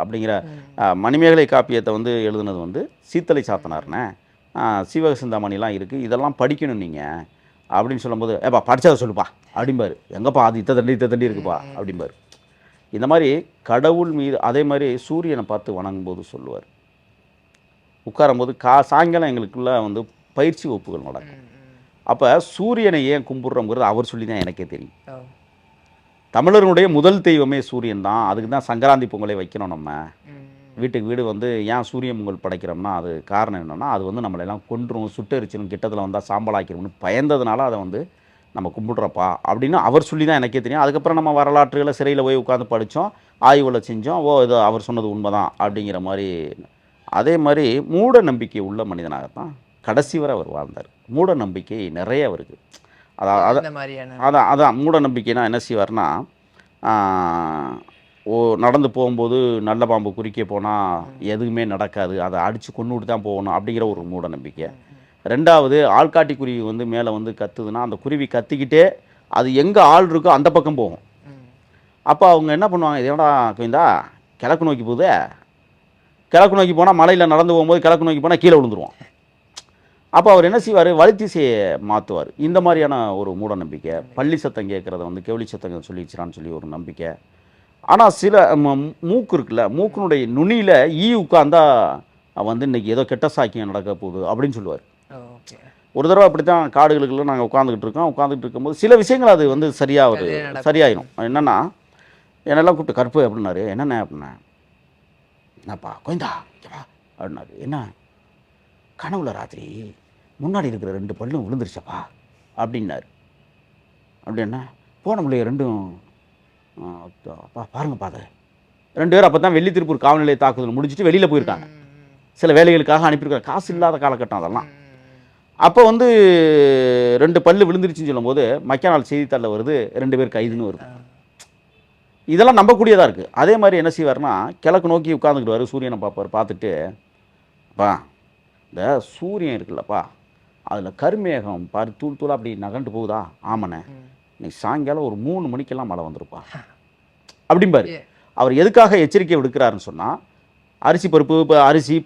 [SPEAKER 1] அப்படிங்கிற மணிமேகலை காப்பியத்தை வந்து எழுதுனது வந்து சீத்தலை சாத்தனார்னே, சிவக சிந்தாமணிலாம் இருக்குது, இதெல்லாம் படிக்கணும் நீங்கள் அப்படின்னு சொல்லும்போது ஏப்பா படித்ததை சொல்லுப்பா அப்படிம்பாரு. எங்கப்பா அது இத்த தண்டி இருக்குப்பா அப்படிம்பாரு. இந்த மாதிரி கடவுள் மீது அதே மாதிரி சூரியனை பார்த்து வணங்கும்போது சொல்லுவார். உட்காரும்போது சாயங்காலம் எங்களுக்குள்ள வந்து பயிற்சி வகுப்புகள் நடக்கும். அப்போ சூரியனை ஏன் கும்பிட்றோங்கிறது அவர் சொல்லி தான் எனக்கே தெரியும். தமிழர்களுடைய முதல் தெய்வமே சூரியன் தான். அதுக்கு தான் சங்கராந்தி பொங்கலை வைக்கணும். நம்ம வீட்டுக்கு வீடு வந்து ஏன் சூரிய பொங்கல் படைக்கிறோம்னா அது காரணம் என்னென்னா, அது வந்து நம்மளெல்லாம் கொன்றும் சுட்டரிச்சிடும் கிட்டத்தில் வந்தால் சாம்பலாக்கிடும்னு பயந்ததுனால அதை வந்து நம்ம கும்பிட்றப்பா அப்படின்னு அவர் சொல்லி தான் எனக்கே தெரியும். அதுக்கப்புறம் நம்ம வரலாற்றுகளை சிறையில் போய் உட்காந்து படித்தோம், ஆய்வுகளை செஞ்சோம். இது அவர் சொன்னது உண்மைதான் அப்படிங்கிற மாதிரி. அதே மாதிரி மூட நம்பிக்கை உள்ள மனிதனாகத்தான் கடைசி வரை அவர் வாழ்ந்தார். மூட நம்பிக்கை நிறைய அவருக்கு. அதான் அதான் மூட நம்பிக்கைனா என்ன செய்வார்னா, நடந்து போகும்போது நல்ல பாம்பு குறிக்க போனால் எதுவுமே நடக்காது, அதை அடித்து கொண்டுட்டு தான் போகணும் அப்படிங்கிற ஒரு மூட நம்பிக்கை. ரெண்டாவது, ஆள்காட்டி குருவி வந்து மேலே வந்து கத்துதுன்னா அந்த குருவி கத்திக்கிட்டே அது எங்கே ஆள் இருக்கோ அந்த பக்கம் போகும். அப்போ அவங்க என்ன பண்ணுவாங்க, இதோட கோவிந்தா கிழக்கு நோக்கி போகுது, கிழக்கு நோக்கி போனால் மலையில் நடந்து போகும்போது கிழக்கு நோக்கி போனால் கீழே விழுந்துருவோம். அப்போ அவர் என்ன செய்வார், வழித்திசையை மாற்றுவார். இந்த மாதிரியான ஒரு மூட நம்பிக்கை. பள்ளி சத்தம் கேட்குறத வந்து கெவிலி சத்தம் சொல்லிடுச்சிடான்னு சொல்லி ஒரு நம்பிக்கை. ஆனால் சில மூக்கு இருக்குல்ல, மூக்கினுடைய நுனியில் உட்காந்தா வந்து இன்றைக்கி ஏதோ கெட்ட சாக்கியம் நடக்க போகுது அப்படின்னு சொல்லுவார். ஒரு தடவை அப்படி தான் காடுகளுக்குள்ள நாங்கள் உட்காந்துக்கிட்டு இருக்கும்போது சில விஷயங்கள் அது வந்து சரியாயிடும். என்னென்னா, என்னெல்லாம் கூப்பிட்டு கருப்பு அப்படின்னாரு. என்னென்ன அப்படின்னா, என்னப்பா கோயந்தா அப்படின்னாரு. என்ன கனவுல ராத்திரி முன்னாடி இருக்கிற 2 பல்லும் விழுந்துருச்சப்பா அப்படின்னாரு. அப்படின்னா போன முடிய 2ம் பாருங்கப்பா அதை 2 பேரும் அப்போ தான் வெள்ளி திருப்பூர் காவல் நிலைய தாக்குதல் முடிச்சுட்டு வெளியில் போயிருக்காங்க. சில வேலைகளுக்காக அனுப்பியிருக்காங்க. காசு இல்லாத காலகட்டம் அதெல்லாம். அப்போ வந்து 2 பல்லு விழுந்துருச்சுன்னு சொல்லும்போது மக்கா நாள் செய்தித்தாளில் வருது, 2 பேர் கைதுன்னு வருது. இதெல்லாம் நம்பக்கூடியதாக இருக்குது. அதே மாதிரி என்ன செய்வார்னா, கிழக்கு நோக்கி உட்காந்துக்கிட்டு சூரியனை பார்ப்பார். பார்த்துட்டு அப்பா இந்த சூரியன் இருக்குல்லப்பா, அதில் கருமேகம் பாரு தூள் தூளாக அப்படி நகண்டு போகுதா? ஆமாண்ணே, இன்னைக்கு சாயங்காலம் ஒரு 3 மணிக்கெல்லாம் மழை வந்துருப்பா அப்படிம்பாரு. அவர் எதுக்காக எச்சரிக்கை விடுக்கிறாருன்னு சொன்னால், அரிசி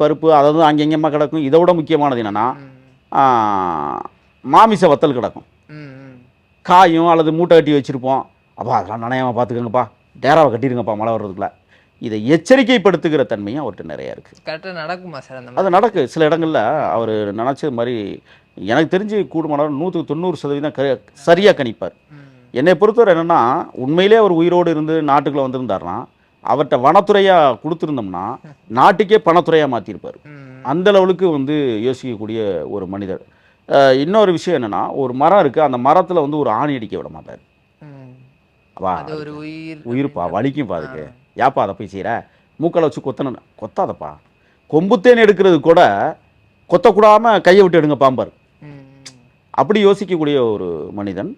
[SPEAKER 1] பருப்பு அதாவது அங்கெங்கம்மா கிடக்கும். இதை விட முக்கியமானது என்னென்னா, மாமிச வத்தல் கிடக்கும், காயும் அல்லது மூட்டை கட்டி வச்சுருப்போம். அப்பா அதெல்லாம் நனையாமல் பார்த்துக்கோங்கப்பா, டேராவை கட்டிடுங்கப்பா மழை வர்றதுக்குள்ள. இதை எச்சரிக்கைப்படுத்துகிற தன்மையும் அவர்கிட்ட நிறையா இருக்குது.
[SPEAKER 2] கரெக்டாக நடக்குமா சார்?
[SPEAKER 1] அது நடக்கு. சில இடங்களில் அவர் நினச்சது மாதிரி எனக்கு தெரிஞ்சு கூடுமான 190% சரியாக கணிப்பார். என்னை பொறுத்தவரை என்னென்னா, உண்மையிலே அவர் உயிரோடு இருந்து நாட்டுக்குள்ளே வந்திருந்தார்னா அவர்கிட்ட வனத்துறையாக கொடுத்துருந்தோம்னா நாட்டுக்கே பணத்துறையாக மாற்றிருப்பார். அந்த லெவலுக்கு வந்து யோசிக்கக்கூடிய ஒரு மனிதர். இன்னொரு விஷயம் என்னென்னா, ஒரு மரம் இருக்குது, அந்த மரத்தில் வந்து ஒரு ஆணி அடிக்க விட மாட்டார். வா உயிர்ப்பா வலிக்கும் பாதுக்கு, ஏப்பா அதை போய் செய்கிற, மூக்களை வச்சு கொத்தாதப்பா, கொம்புத்தேன் எடுக்கிறது கூட கொத்தக்கூடாமல் கையை விட்டு எடுங்க பாம்பார். அப்படி யோசிக்கக்கூடிய ஒரு மனிதன்.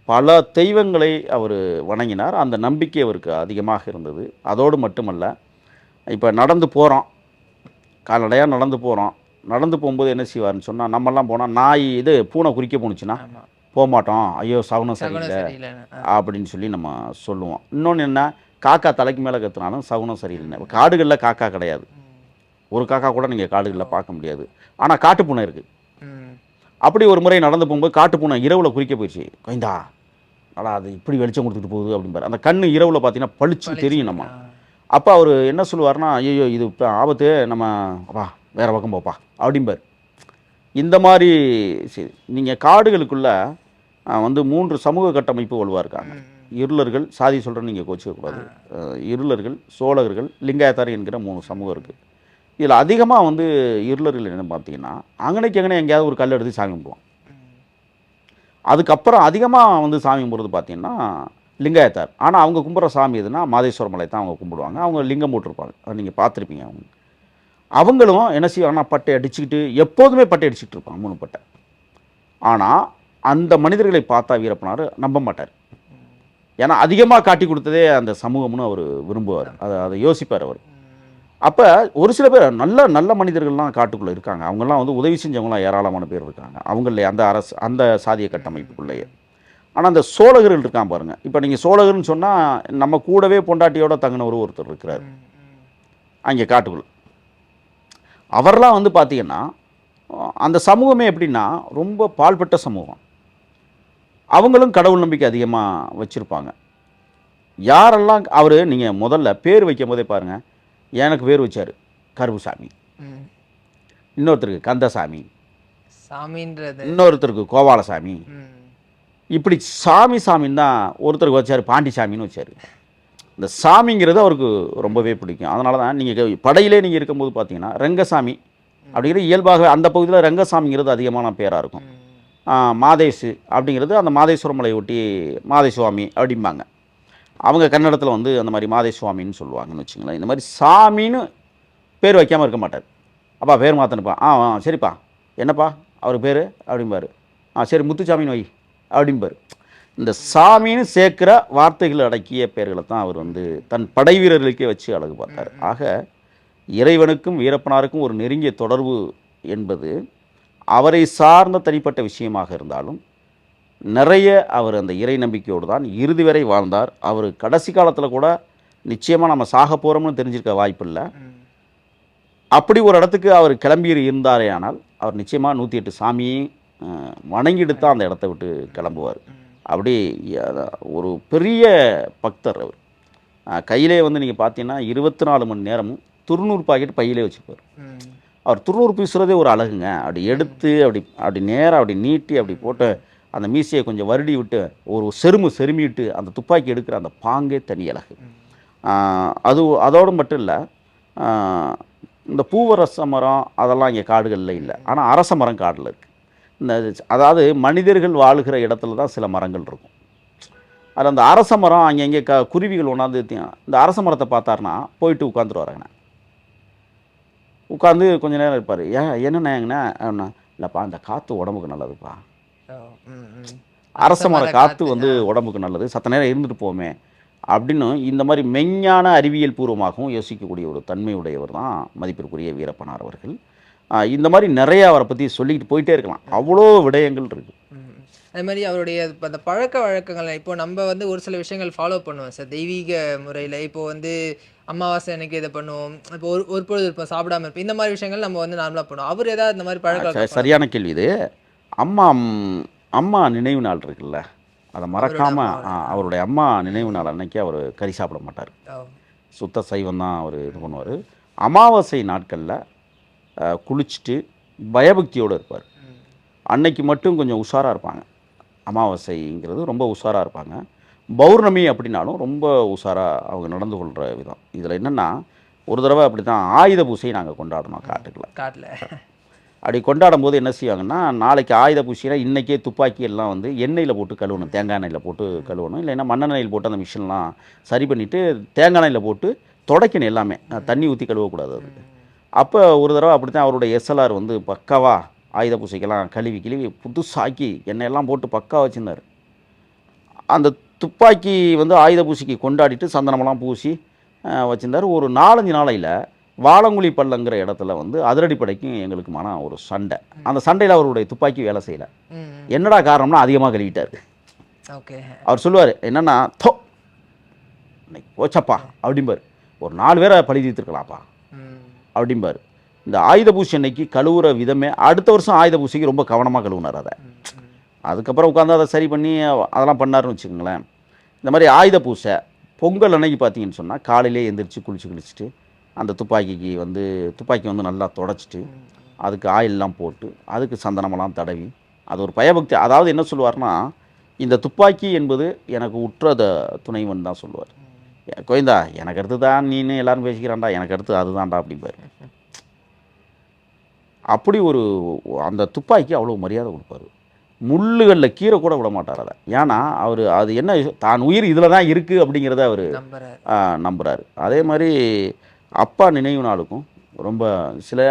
[SPEAKER 1] பல தெய்வங்களை அவர் வணங்கினார். அந்த நம்பிக்கை அவருக்கு அதிகமாக இருந்தது. அதோடு மட்டுமல்ல, இப்போ நடந்து போகிறோம், கால்நடையாக நடந்து போகும்போது என்ன செய்வார்னு சொன்னால், நம்மெல்லாம் போனால் பூனை குறிக்க போணுச்சுன்னா போகமாட்டோம், ஐயோ சகுனம் சரியில்லை அப்படின்னு சொல்லி நம்ம சொல்லுவோம். இன்னொன்று என்ன, காக்கா தலைக்கு மேலே கற்றுனாலும் சகுனம் சரியில்லைன்னு. காடுகளில் காக்கா கிடையாது, ஒரு காக்கா கூட நீங்கள் காடுகளில் பார்க்க முடியாது. ஆனால் காட்டுப்பூனை இருக்குது. அப்படி ஒரு முறை நடந்து போகும்போது காட்டுப்பூனை இரவில் குறிக்க போயிடுச்சு. கோயந்தா நல்லா அது இப்படி வெளிச்சம் கொடுத்துட்டு போகுது அப்படிம்பார். அந்த கண் இரவில் பார்த்தீங்கன்னா பளிச்சு தெரியும் நம்ம. அப்போ அவர் என்ன சொல்லுவார்னா, ஐயோ இது இப்போ ஆபத்து, நம்ம அப்பா வேறு பக்கம் போப்பா அப்படிம்பார். இந்த மாதிரி சரி, நீங்கள் காடுகளுக்குள்ளே வந்து 3 சமூக கட்டமைப்பு வலுவாக இருக்காங்க. இருளர்கள், சாதி சொல்கிறேன்னு நீங்கள் கோச்சிக்கக்கூடாது, இருளர்கள், சோழகர்கள், லிங்காயத்தார் என்கிற 3 சமூகம் இருக்குது. இதில் அதிகமாக வந்து இருளர்கள் என்ன பார்த்தீங்கன்னா, அங்கனைக்கு எங்கேயாவது ஒரு கல் எடுத்து சாமி கும்பிடுவான். அதுக்கப்புறம் அதிகமாக வந்து சாமி கும்பிட்றது பார்த்தீங்கன்னா லிங்காயத்தார். ஆனால் அவங்க கும்பிட்ற சாமி எதுனா மாதேஸ்வர மலை தான் அவங்க கும்பிடுவாங்க. அவங்க லிங்கம் போட்டிருப்பாங்க, அதை நீங்கள் பார்த்துருப்பீங்க. அவங்களும் என்ன செய்வாங்கன்னா, பட்டை அடிச்சுக்கிட்டு எப்போதுமே பட்டை அடிச்சுக்கிட்டு இருப்பாங்க, 3 பட்டை. ஆனால் அந்த மனிதர்களை பார்த்தா வீரப்பனார் நம்ப மாட்டார். ஏன்னா அதிகமாக காட்டி கொடுத்ததே அந்த சமூகம்னு அவர் விரும்புவார், அதை யோசிப்பார் அவர். அப்போ ஒரு சில பேர் நல்ல மனிதர்கள்லாம் காட்டுக்குள்ளே இருக்காங்க. அவங்கெல்லாம் வந்து உதவி செஞ்சவங்களாம் ஏராளமான பேர் இருக்காங்க அவங்களே, அந்த சாதிய கட்டமைப்புக்குள்ளேயே. ஆனால் அந்த சோழகர்கள் இருக்கான் பாருங்கள். இப்போ நீங்கள் சோழகர்னு சொன்னால் நம்ம கூடவே பொண்டாட்டியோட தங்கினவர் ஒருத்தர் இருக்கிறார் அங்கே காட்டுக்குள்ளே. அவரெலாம் வந்து பார்த்திங்கன்னா அந்த சமூகமே எப்படின்னா ரொம்ப பால்பட்ட சமூகம். அவங்களும் கடவுள் நம்பிக்கை அதிகமாக வச்சுருப்பாங்க. யாரெல்லாம் அவர் நீங்கள் முதல்ல பேர் வைக்கும் போதே பாருங்கள், எனக்கு பேர் வச்சார் கருப்புசாமி,
[SPEAKER 2] ம்.
[SPEAKER 1] இன்னொருத்தருக்கு கந்தசாமி,
[SPEAKER 2] சாமின்றது.
[SPEAKER 1] இன்னொருத்தருக்கு கோபாலசாமி,
[SPEAKER 2] ம்.
[SPEAKER 1] இப்படி சாமி சாமின்னு தான் ஒருத்தருக்கு வச்சார், பாண்டிசாமின்னு வச்சார். இந்த சாமிங்கிறது அவருக்கு ரொம்பவே பிடிக்கும். அதனால தான் நீங்கள் படையிலே நீங்கள் இருக்கும்போது பார்த்தீங்கன்னா ரங்கசாமி அப்படிங்கிறது இயல்பாகவே அந்த பகுதியில் ரங்கசாமிங்கிறது அதிகமான பேராக இருக்கும். மாதேஷு அப்படிங்கிறது அந்த மாதேஸ்வர மலையை ஒட்டி மாதேசுவாமி அப்படிம்பாங்க. அவங்க கன்னடத்தில் வந்து அந்த மாதிரி மாதேசுவாமின்னு சொல்லுவாங்கன்னு வச்சுங்களேன். இந்த மாதிரி சாமின்னு பேர் வைக்காமல் இருக்க மாட்டார். அப்பா பேர் மாற்றணுப்பா, சரிப்பா, என்னப்பா அவர் பேர் அப்படிம்பார். சரி முத்துசாமின்னு வை அப்படிம்பார். இந்த சாமின்னு சேர்க்குற வார்த்தைகள் அடக்கிய பெயர்களை தான் அவர் வந்து தன் படை வீரர்களுக்கே வச்சு அழகு பார்த்தார். ஆக இறைவனுக்கும் வீரப்பனாருக்கும் ஒரு நெருங்கிய தொடர்பு என்பது அவரை சார்ந்த தனிப்பட்ட விஷயமாக இருந்தாலும் நிறைய அவர் அந்த இறை நம்பிக்கையோடு தான் இறுதி வரை வாழ்ந்தார். அவர் கடைசி காலத்தில் கூட நிச்சயமாக நம்ம சாக போகிறோம்னு தெரிஞ்சிருக்க வாய்ப்பில்லை. அப்படி ஒரு இடத்துக்கு அவர் கிளம்பி இருந்தாரே ஆனால் அவர் நிச்சயமாக 108 சாமியை வணங்கிட்டு தான் அந்த இடத்த விட்டு கிளம்புவார். அப்படி ஒரு பெரிய பக்தர் அவர். கையிலே வந்து நீங்கள் பார்த்தீங்கன்னா 24 மணி நேரமும் துருநூறு பாக்கெட் பையிலே வச்சுருப்பார். அவர் துருநூறு பூசுறதே ஒரு அழகுங்க. அப்படி எடுத்து அப்படி நேராக அப்படி நீட்டி அப்படி போட்டு அந்த மீசையை கொஞ்சம் வருடி விட்டு ஒரு செருமிட்டு அந்த துப்பாக்கி எடுக்கிற அந்த பாங்கே தனி அழகு. அதோடு மட்டும் இல்லை, இந்த பூவரச மரம் அதெல்லாம் இங்கே காடுகளில் இல்லை, ஆனால் அரச மரம் காடில் இருக்குது. அதாவது மனிதர்கள் வாழுகிற இடத்துல தான் சில மரங்கள் இருக்கும். அதில் அந்த அரச மரம் அங்கங்கே குருவிகள் ஒன்றாந்து இந்த அரச மரத்தை பார்த்தாருன்னா போயிட்டு உட்காந்துருவாருங்கண்ணா. உட்காந்து கொஞ்சம் நேரம் இருப்பார். என்னண்ணேங்கண்ணா அப்படின்னா, இல்லைப்பா அந்த காற்று உடம்புக்கு நல்லதுப்பா, அரச மர காற்று வந்து உடம்புக்கு நல்லது, சத்த நேரம் இருந்துட்டு போமே அப்படின்னு இந்த மாதிரி மெஞ்ஞான அறிவியல் பூர்வமாகவும் யோசிக்கக்கூடிய ஒரு தன்மையுடையவர் தான் மதிப்பிற்குரிய வீரப்பனார் அவர்கள். இந்த மாதிரி நிறைய அவரை பற்றி சொல்லிக்கிட்டு போயிட்டே இருக்கலாம், அவ்வளோ விடயங்கள் இருக்குது.
[SPEAKER 2] அது மாதிரி அவருடைய அந்த பழக்க வழக்கங்கள் இப்போ நம்ம வந்து ஒரு சில விஷயங்கள் ஃபாலோ பண்ணுவோம் சார் தெய்வீக முறையில். இப்போ வந்து அமாவாசை அன்னைக்கு இதை பண்ணுவோம், இப்போ ஒரு பொழுது இருப்போம் சாப்பிடாம இருப்போம், இந்த மாதிரி விஷயங்கள் நம்ம வந்து நார்மலாக பண்ணுவோம். அவர் ஏதாவது இந்த மாதிரி பழக்க
[SPEAKER 1] சரியான கேள்வி இது. அம்மா நினைவு நாள் இருக்குல்ல, அதை மறக்காமல் அவருடைய அம்மா நினைவு நாள் அன்னைக்கு அவர் கறி சாப்பிட மாட்டார், சுத்த சைவம் தான் அவர் இது பண்ணுவார். அமாவாசை நாட்களில் குளிச்சுட்டு பயபக்தியோடு இருப்பார். அன்னைக்கு மட்டும் கொஞ்சம் உஷாராக இருப்பாங்க. அமாவாசைங்கிறது ரொம்ப உஷாராக இருப்பாங்க. பௌர்ணமி அப்படின்னாலும் ரொம்ப உஷாராக அவங்க நடந்து கொள்கிற விதம். இதில் என்னென்னா, ஒரு தடவை அப்படி தான் ஆயுத பூசை நாங்கள் கொண்டாடணும் காட்டில். அப்படி கொண்டாடும் போது என்ன செய்வாங்கன்னா, நாளைக்கு ஆயுத பூசைனா இன்றைக்கே துப்பாக்கி எல்லாம் வந்து எண்ணெயில் போட்டு கழுவணும், தேங்காய் எண்ணெயில் போட்டு கழுவணும், இல்லைன்னா மண்ணெண்ணெயில் போட்டு அந்த மிஷின்லாம் சரி பண்ணிவிட்டு தேங்காய் எண்ணெயில் போட்டு துடைக்கணும், எல்லாமே தண்ணி ஊற்றி கழுவக்கூடாது அதுக்கு. அப்போ ஒரு தடவை அப்படி தான் அவருடைய எஸ்எல்ஆர் வந்து பக்காவாக ஆயுத பூசைக்கெல்லாம் கழுவி புதுசாக்கி எண்ணெயெல்லாம் போட்டு பக்கா வச்சுருந்தார். அந்த துப்பாக்கி வந்து ஆயுத பூசைக்கு கொண்டாடிட்டு சந்தனமெல்லாம் பூசி வச்சுருந்தார். ஒரு 4-5 நாளையில் வாழங்குழி பள்ளங்கிற இடத்துல வந்து அதிரடிப்படைக்கும் எங்களுக்குமான ஒரு சண்டை. அந்த சண்டையில் அவருடைய துப்பாக்கி வேலை செய்யலை. என்னடா காரணம்னா அதிகமாக கழுவிட்டார். அவர் சொல்லுவார் என்னென்னா, இன்னைக்கு போச்சப்பா அப்படிம்பார், ஒரு 4 பேரை பழி தீர்த்துருக்கலாம்ப்பா அப்படிம்பார். இந்த ஆயுத பூசை அன்னைக்கு கழுவுற விதமே அடுத்த வருஷம் ஆயுத பூசைக்கு ரொம்ப கவனமாக கழுவுனார். அதுக்கப்புறம் உட்காந்து அதை சரி பண்ணி அதெல்லாம் பண்ணாருன்னு வச்சுக்கோங்களேன். இந்த மாதிரி ஆயுத பூசை பொங்கல் அன்னைக்கு பார்த்தீங்கன்னு சொன்னால் காலையிலே எழுந்திரிச்சு குளிச்சுட்டு அந்த துப்பாக்கி வந்து நல்லா தொடச்சிட்டு அதுக்கு ஆயிலெலாம் போட்டு அதுக்கு சந்தனமெல்லாம் தடவி அது ஒரு பயபக்தி. அதாவது என்ன சொல்லுவார்னா, இந்த துப்பாக்கி என்பது எனக்கு உற்ற துணைவன் தான் சொல்லுவார். கோயந்தா எனக்கு அடுத்து தான் நீன்னு எல்லாரும் பேசிக்கிறான்டா, எனக்கு அடுத்து அதுதான்டா அப்படிம்பார். அப்படி ஒரு அந்த துப்பாக்கி அவ்வளோ மரியாதை கொடுப்பார். முள்ளுகளில் கீரை கூட விட மாட்டார் அதை. ஏன்னா அவர் அது என்ன தான் உயிர் இதில் தான் இருக்குது அப்படிங்கிறத அவர் நம்புகிறாரு. அதே மாதிரி அப்பா நினைவு நாளுக்கும் ரொம்ப சில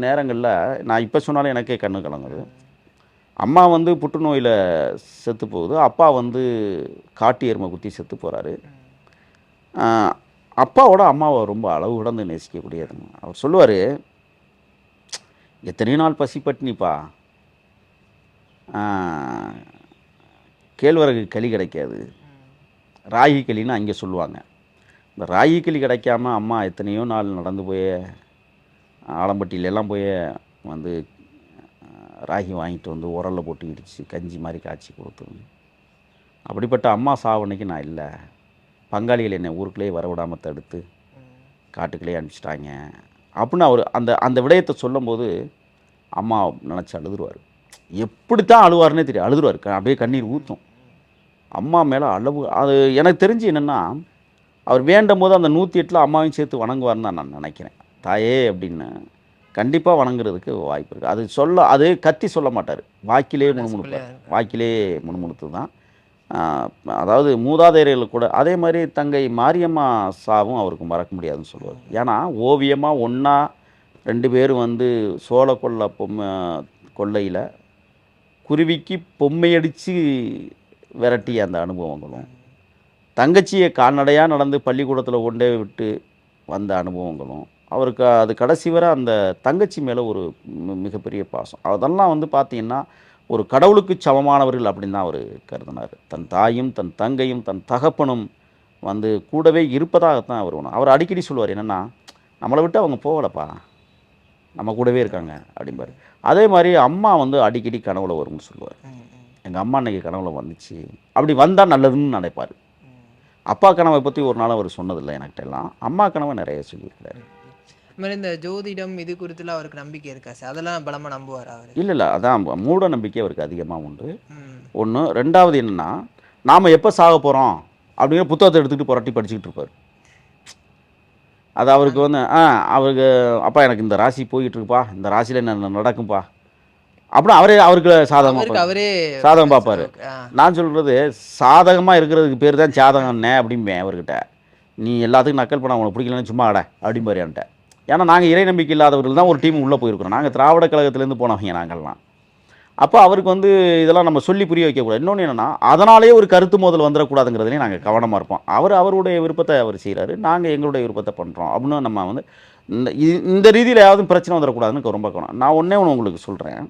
[SPEAKER 1] நேரங்களில் நான் இப்போ சொன்னாலும் எனக்கே கண்ணு கலங்குது. அம்மா வந்து புற்றுநோயில் செத்து போகுது, அப்பா வந்து காட்டு எருமை குத்தி செத்து போகிறாரு. அப்பாவோட அம்மாவை ரொம்ப அளவு கடந்து நேசிக்கக்கூடியதுங்க. அவர் சொல்லுவார், எத்தனையோ நாள் பசி பட்டினிப்பா, கேழ்வரகு களி கிடைக்காது, ராகி களின்னு அங்கே சொல்லுவாங்க. இந்த ராகி களி கிடைக்காம அம்மா எத்தனையோ நாள் நடந்து போய் ஆலம்பட்டியிலெல்லாம் போய் வந்து ராகி வாங்கிட்டு வந்து உரலில் போட்டு இடித்து கஞ்சி மாதிரி காய்ச்சி கொடுத்துருங்க. அப்படிப்பட்ட அம்மா சாவு அன்னைக்கு நான் இல்லை, பங்காளிகள் என்னை ஊருக்குள்ளேயே வரவிடாமல் தடுத்து காட்டுக்குள்ளேயே அனுப்பிச்சிட்டாங்க அப்படின்னு அவர் அந்த அந்த விடயத்தை சொல்லும்போது அம்மா நினச்சி அழுதுருவார். எப்படித்தான் அழுவார்னே தெரியும், அழுதுருவார், அப்படியே கண்ணீர் ஊற்றும். அம்மா மேலே அளவு அது எனக்கு தெரிஞ்சு என்னென்னா, அவர் வேண்டும் போது அந்த 108 அம்மாவையும் சேர்த்து வணங்குவார்னு தான் நான் நினைக்கிறேன். தாயே அப்படின்னு கண்டிப்பாக வணங்குறதுக்கு வாய்ப்பு இருக்குது. அது அது கத்தி சொல்ல மாட்டார், வாக்கிலே முணுமுணுப்பார், வாக்கிலே முணுமுணுத்து தான். அதாவது மூதாதையர்கள் கூட அதே மாதிரி தங்கை மாரியம்மா சாவும் அவருக்கு மறக்க முடியாதுன்னு சொல்லுவார். ஏன்னா ஓவியமாக ஒன்றா 2 பேரும் வந்து சோழ கொள்ளையில் குருவிக்கு பொம்மையடித்து விரட்டிய அந்த அனுபவங்களும், தங்கச்சியை கால்நடையாக நடந்து பள்ளிக்கூடத்தில் கொண்டே விட்டு வந்த அனுபவங்களும், அவருக்கு அது கடைசி வரை அந்த தங்கச்சி மேலே ஒரு மிகப்பெரிய பாசம். அதெல்லாம் வந்து பார்த்திங்கன்னா ஒரு கடவுளுக்கு சமமானவர்கள் அப்படின்னு தான் அவர் கருதினார். தன் தாயும் தன் தங்கையும் தன் தகப்பனும் வந்து கூடவே இருப்பதாகத்தான் அவர் ஒன்று. அவர் அடிக்கடி சொல்லுவார் என்னென்னா, நம்மளை விட்டு அவங்க போகலப்பா, நம்ம கூடவே இருக்காங்க அப்படிம்பார். அதே மாதிரி அம்மா வந்து அடிக்கடி கனவுல வரும்னு சொல்லுவார். எங்கள் அம்மா அன்னைக்கு கனவுல வந்துச்சு, அப்படி வந்தால் நல்லதுன்னு நினைப்பார். அப்பா கனவை பற்றி ஒரு நாள் அவர் சொன்னதில்லை எனக்கிட்ட எல்லாம், அம்மா கனவை நிறைய சொல்லியிருக்கிறாரு.
[SPEAKER 2] இந்த ஜோதிடம் இது குறித்துலாம் அவருக்கு நம்பிக்கை இருக்கா சார்? அதெல்லாம் பலமாக நம்புவார் அவர்? இல்லை,
[SPEAKER 1] அதான் மூட நம்பிக்கை அவருக்கு அதிகமாக உண்டு. ஒன்று. ரெண்டாவது என்னென்னா, நாம் எப்போ சாக போகிறோம் அப்படிங்கிற புத்தகத்தை எடுத்துக்கிட்டு புரட்டி படிச்சுக்கிட்டு இருப்பார். அது அவருக்கு வந்து அவருக்கு அப்பா எனக்கு இந்த ராசி போயிட்டு இருக்குப்பா, இந்த ராசியில் என்ன நடக்கும்பா அப்படின்னு அவருக்கு சாதகம் பார்ப்பார். நான் சொல்கிறது சாதகமாக இருக்கிறதுக்கு பேர் தான் சாதகம்னே அப்படிம்பேன் அவர்கிட்ட. நீ எல்லாத்துக்கும் நக்கல் பண்ண, உனக்கு பிடிக்கலன்னு சும்மா அட அப்படிம்பார் என்கிட்ட. ஏன்னா நாங்கள் இறை நம்பிக்கை இல்லாதவர்கள் தான் ஒரு டீம் உள்ளே போயிருக்கிறோம். நாங்கள் திராவிட கழகத்துலேருந்து போனவங்க நாங்கள்லாம். அப்போ அவருக்கு வந்து இதெல்லாம் நம்ம சொல்லி புரிய வைக்கக்கூடாது. இன்னொன்று என்னென்னா, அதனாலேயே ஒரு கருத்து மோதல் வந்துடக்கூடாதுங்கிறதுலேயும் நாங்கள் கவனமாக இருப்போம். அவருடைய விருப்பத்தை அவர் செய்கிறாரு, நாங்கள் எங்களுடைய விருப்பத்தை பண்ணுறோம் அப்படின்னு நம்ம வந்து இந்த ரீதியில் ஏதாவது பிரச்சனை வந்துடக்கூடாதுன்னு ரொம்ப கவனம். நான் ஒன்றே ஒன்று உங்களுக்கு சொல்கிறேன்.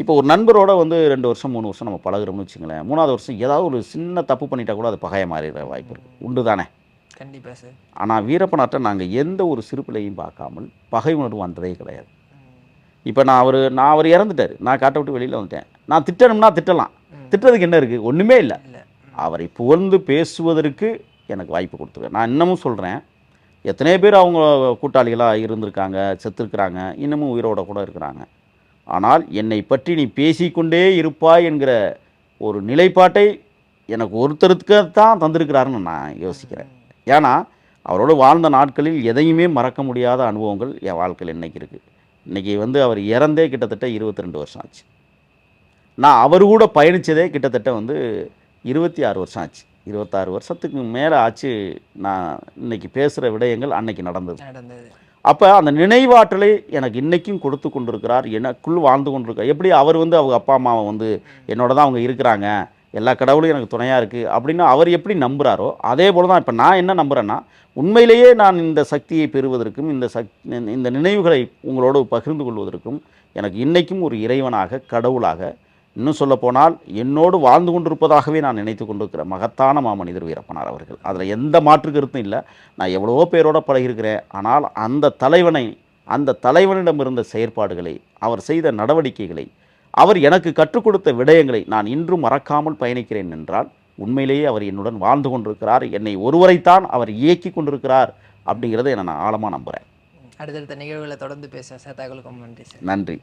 [SPEAKER 1] இப்போ ஒரு நண்பரோட வந்து 2 வருஷம் 3 வருஷம் நம்ம பழகுறோம்னு வச்சுங்களேன், 3ஆவது வருஷம் ஏதாவது ஒரு சின்ன தப்பு பண்ணிட்டா கூட அது பகையை மாறிடுற வாய்ப்பு இருக்குது, உண்டு தானே?
[SPEAKER 2] கண்டிப்பாக சார்.
[SPEAKER 1] ஆனால் வீரப்பனாட்ட நாங்கள் எந்த ஒரு சிறுப்பிலையும் பார்க்காமல் பகை உணர்வு வந்ததே கிடையாது. இப்போ நான் அவர் இறந்துட்டார், நான் காட்டை விட்டு வெளியில் வந்துட்டேன். நான் திட்டணும்னா திட்டலாம், திட்டதுக்கு என்ன இருக்குது? ஒன்றுமே இல்லை. அவரை புகழ்ந்து பேசுவதற்கு எனக்கு வாய்ப்பு கொடுத்துருக்கேன். நான் இன்னமும் சொல்கிறேன், எத்தனையோ பேர் அவங்க கூட்டாளிகளாக இருந்திருக்காங்க, செத்துருக்குறாங்க, இன்னமும் உயிரோட கூட இருக்கிறாங்க. ஆனால் என்னை பற்றி நீ பேசிக்கொண்டே இருப்பாய் என்கிற ஒரு நிலைப்பாட்டை எனக்கு ஒருத்தருக்கு தான் தந்திருக்கிறாருன்னு நான் யோசிக்கிறேன். ஏன்னா அவரோடு வாழ்ந்த நாட்களில் எதையுமே மறக்க முடியாத அனுபவங்கள் என் வாழ்க்கையில் இன்றைக்கி இருக்குது. இன்றைக்கி வந்து அவர் இறந்தே கிட்டத்தட்ட 22 வருஷம் ஆச்சு. நான் அவர் கூட பயணித்ததே கிட்டத்தட்ட வந்து 26 வருஷம் ஆச்சு. 26 வருஷத்துக்கு மேலே ஆச்சு. நான் இன்றைக்கி பேசுகிற விடயங்கள் அன்னைக்கு நடந்தது. அப்போ அந்த நினைவாற்றலை எனக்கு இன்றைக்கும் கொடுத்து கொண்டிருக்கிறார், எனக்குள் வாழ்ந்து கொண்டிருக்கார். எப்படி அவர் வந்து அவங்க அப்பா அம்மாவை வந்து என்னோட தான் அவங்க இருக்கிறாங்க, எல்லா கடவுளும் எனக்கு துணையாக இருக்குது அப்படின்னு அவர் எப்படி நம்புகிறாரோ, அதே போல் தான் இப்போ நான் என்ன நம்புகிறேன்னா, உண்மையிலேயே நான் இந்த சக்தியை பெறுவதற்கும் இந்த நினைவுகளை உங்களோடு பகிர்ந்து கொள்வதற்கும் எனக்கு இன்றைக்கும் ஒரு இறைவனாக, கடவுளாக, இன்னும் சொல்லப்போனால் என்னோடு வாழ்ந்து கொண்டிருப்பதாகவே நான் நினைத்து கொண்டிருக்கிற மகத்தான மாமனிதர் வீரப்பனார் அவர்கள். அதில் எந்த மாற்று கருத்தும் இல்லை. நான் எவ்வளவோ பேரோட பழகியிருக்கிறேன். ஆனால் அந்த தலைவனிடம் இருந்த செயற்பாடுகளை, அவர் செய்த நடவடிக்கைகளை, அவர் எனக்கு கற்றுக் கொடுத்த விடயங்களை நான் இன்றும் மறக்காமல் பயணிக்கிறேன் என்றால், உண்மையிலேயே அவர் என்னுடன் வாழ்ந்து கொண்டிருக்கிறார், என்னை ஒருவரைத்தான் அவர் இயக்கி கொண்டிருக்கிறார் அப்படிங்கிறத நான் ஆழமாக நம்புகிறேன்.
[SPEAKER 2] அடுத்தடுத்த நிகழ்வுகளை தொடர்ந்து பேசுகிறேன் சார். தகவலுக்கு நன்றி சார்.
[SPEAKER 1] நன்றி.